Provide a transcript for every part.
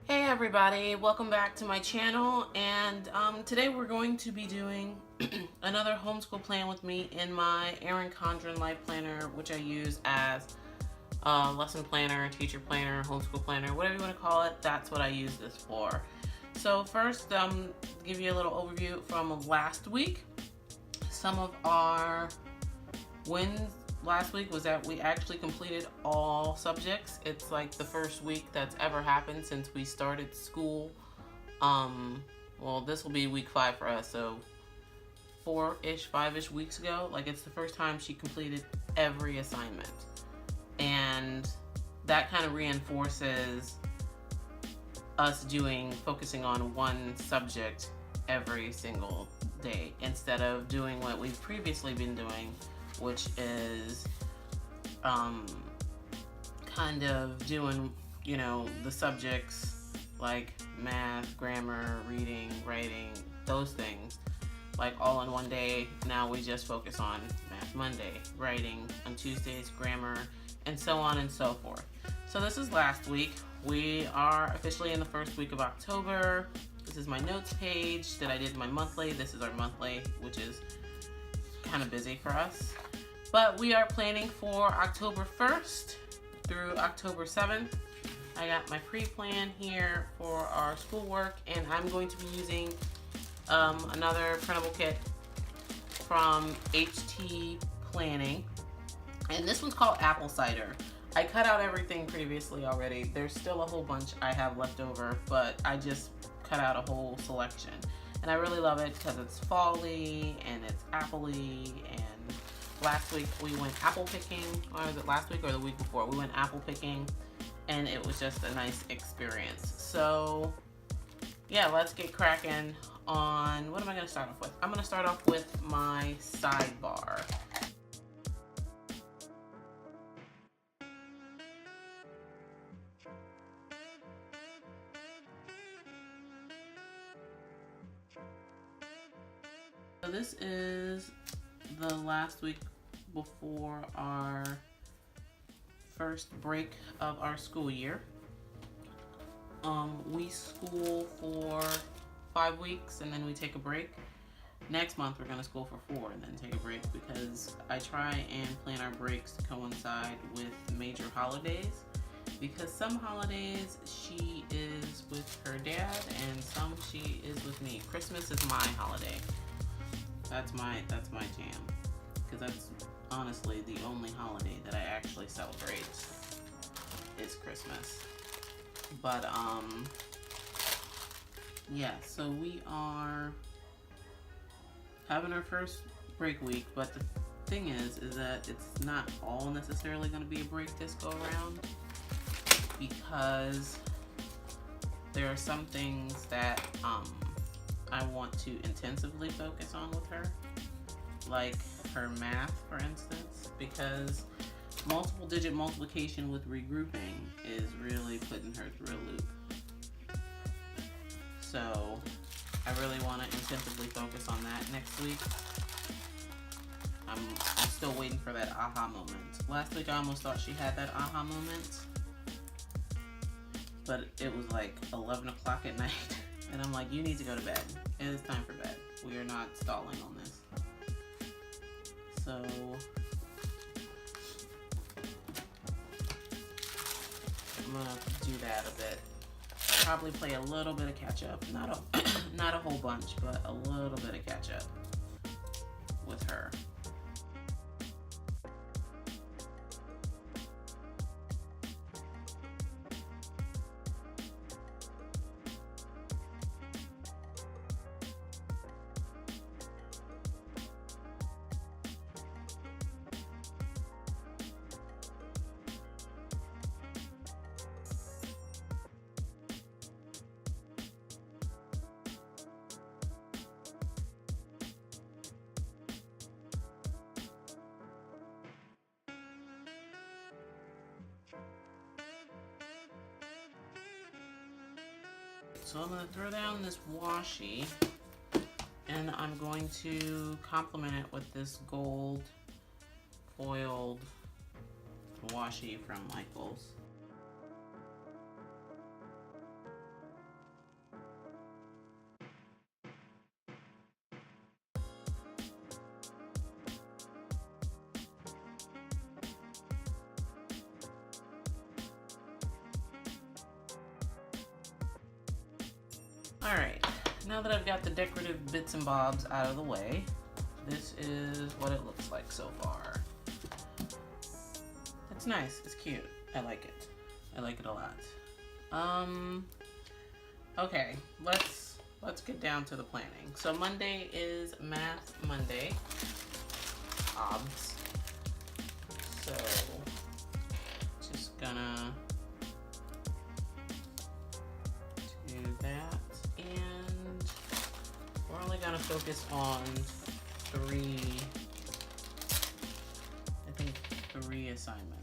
Hey everybody, welcome back to my channel, and today we're going to be doing another homeschool plan with me in my Erin Condren Life Planner, which I use as a lesson planner, teacher planner, homeschool planner, whatever you want to call it. That's what I use this for. So first, give you a little overview from last week. Some of our wins last week was that we actually completed all subjects. It's like the first week that's ever happened since we started school. Well, this will be week 5 for us, so 5-ish weeks ago. Like, it's the first time she completed every assignment. And that kind of reinforces us focusing on one subject every single day instead of doing what we've previously been doing, which is kind of doing, the subjects like math, grammar, reading, writing, those things, like all in one day. Now we just focus on Math Monday, writing on Tuesdays, grammar, and so on and so forth. So this is last week. We are officially in the first week of October. This is my notes page that I did my monthly. This is our monthly, which is kind of busy for us. But we are planning for October 1st through October 7th. I got my pre-plan here for our schoolwork, and I'm going to be using another printable kit from HT Planning. And this one's called Apple Cider. I cut out everything previously already. There's still a whole bunch I have left over, but I just cut out a whole selection. And I really love it because it's fall-y and it's apple-y. And last week we went apple picking, or was it last week or the week before? We went apple picking, and it was just a nice experience. So yeah, let's get cracking on, what am I going to start off with? I'm going to start off with my sidebar. So this is the last week before our first break of our school year. We school for 5 weeks and then we take a break. Next month we're going to school for 4 and then take a break, because I try and plan our breaks to coincide with major holidays, because some holidays she is with her dad and some she is with me. Christmas is my holiday. That's my jam, because that's honestly the only holiday that I actually celebrate is Christmas. But yeah, so we are having our first break week, but the thing is that it's not all necessarily going to be a break this go around, because there are some things that I want to intensively focus on with her, like her math, for instance, because multiple digit multiplication with regrouping is really putting her through a loop. So I really want to intensively focus on that next week. I'm still waiting for that aha moment. Last week I almost thought she had that aha moment, but it was like 11 o'clock at night. And I'm like, you need to go to bed. It is time for bed. We are not stalling on this. So I'm gonna do that a bit. Probably play a little bit of catch up. Not a whole bunch, but a little bit of catch up with her. So I'm going to throw down this washi, and I'm going to complement it with this gold foiled washi from Michaels. All right, now that I've got the decorative bits and bobs out of the way, this is what it looks like so far. It's nice, it's cute, I like it. I like it a lot. Okay, let's get down to the planning. So Monday is Math Monday. Obs. So just gonna do that, and we're only gonna focus on three assignments.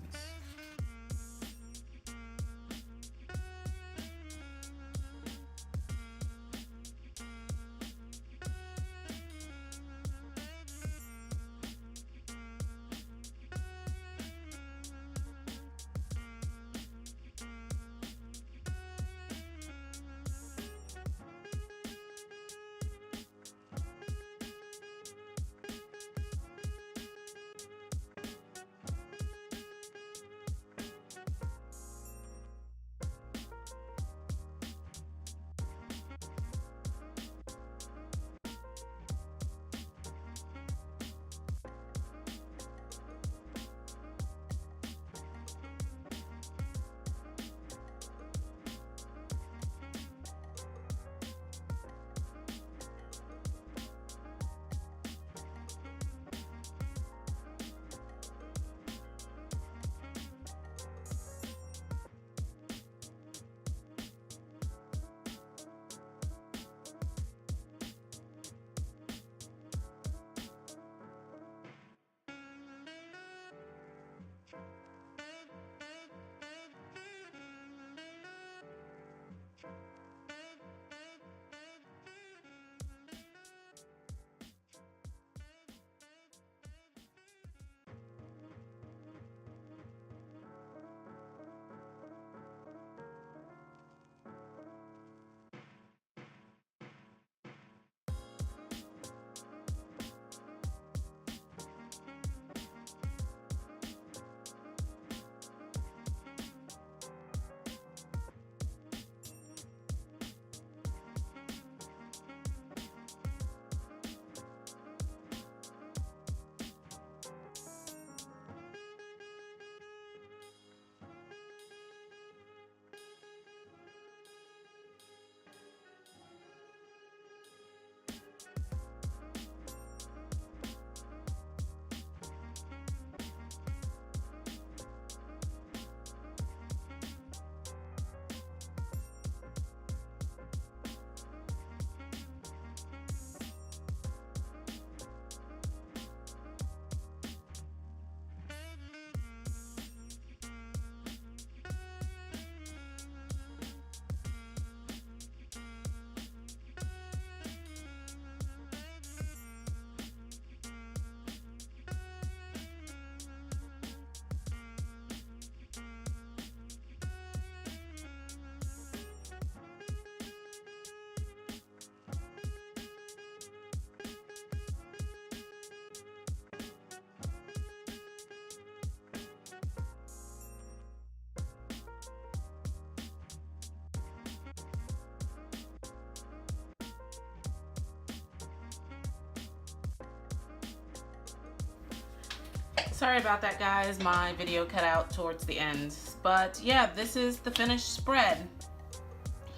Sorry about that, guys. My video cut out towards the end. But yeah, this is the finished spread.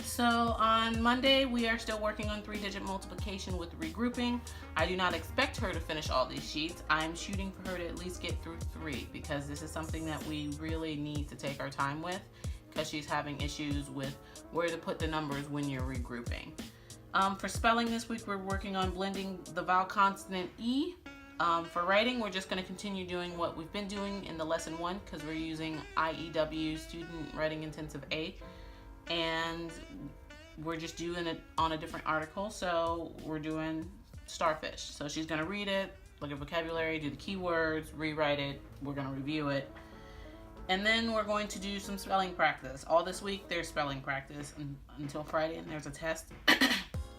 So on Monday, we are still working on 3-digit multiplication with regrouping. I do not expect her to finish all these sheets. I'm shooting for her to at least get through 3 because this is something that we really need to take our time with because she's having issues with where to put the numbers when you're regrouping. For spelling this week, we're working on blending the vowel consonant E. For writing, we're just going to continue doing what we've been doing in the lesson 1 because we're using IEW Student Writing Intensive A, and we're just doing it on a different article. So we're doing starfish. So she's going to read it, look at vocabulary, do the keywords, rewrite it. We're going to review it. And then we're going to do some spelling practice. All this week, there's spelling practice until Friday, and there's a test.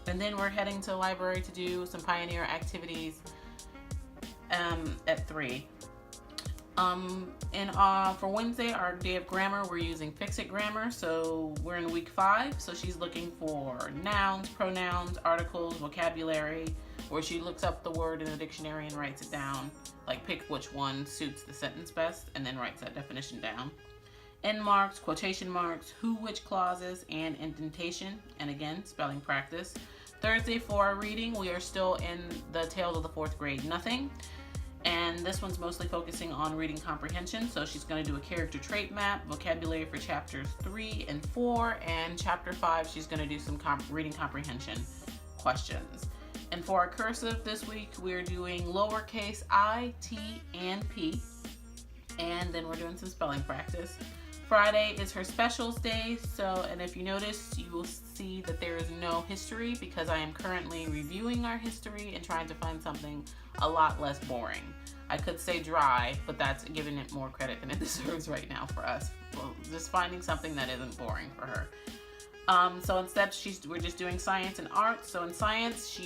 And then we're heading to the library to do some Pioneer activities at 3. For Wednesday, our day of grammar, we're using Fix-It Grammar. So we're in week 5. So she's looking for nouns, pronouns, articles, vocabulary, where she looks up the word in the dictionary and writes it down. Like pick which one suits the sentence best and then writes that definition down. End marks, quotation marks, who, which clauses, and indentation. And again, spelling practice. Thursday for our reading, we are still in the Tales of the Fourth Grade Nothing. And this one's mostly focusing on reading comprehension. So she's going to do a character trait map, vocabulary for chapters 3 and 4, and chapter 5, she's going to do some reading comprehension questions. And for our cursive this week, we're doing lowercase I, T, and P. And then we're doing some spelling practice. Friday is her specials day, and if you notice, you will see that there is no history because I am currently reviewing our history and trying to find something a lot less boring. I could say dry, but that's giving it more credit than it deserves right now for us. Well, just finding something that isn't boring for her. So instead, we're just doing science and art. So in science,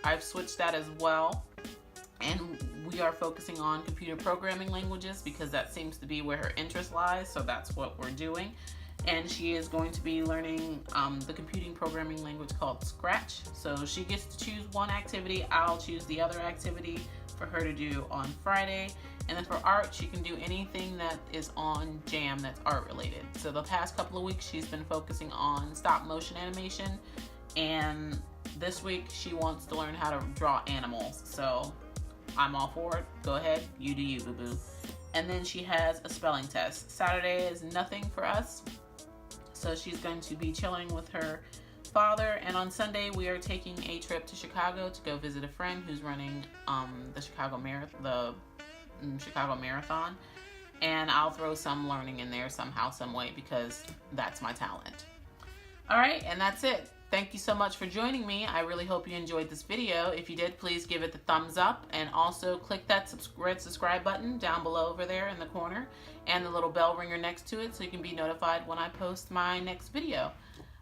I've switched that as well. And we are focusing on computer programming languages because that seems to be where her interest lies, so that's what we're doing. And she is going to be learning the computing programming language called Scratch. So she gets to choose one activity, I'll choose the other activity for her to do on Friday. And then for art, she can do anything that is on Jam that's art related. So the past couple of weeks, she's been focusing on stop motion animation. And this week, she wants to learn how to draw animals. So I'm all for it. Go ahead. You do you, boo-boo. And then she has a spelling test. Saturday is nothing for us. So she's going to be chilling with her father. And on Sunday, we are taking a trip to Chicago to go visit a friend who's running the Chicago Marathon. And I'll throw some learning in there somehow, some way, because that's my talent. All right, and that's it. Thank you so much for joining me. I really hope you enjoyed this video. If you did, please give it the thumbs up and also click that red subscribe button down below over there in the corner and the little bell ringer next to it so you can be notified when I post my next video.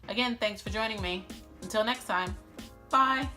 Again, thanks for joining me. Until next time, bye.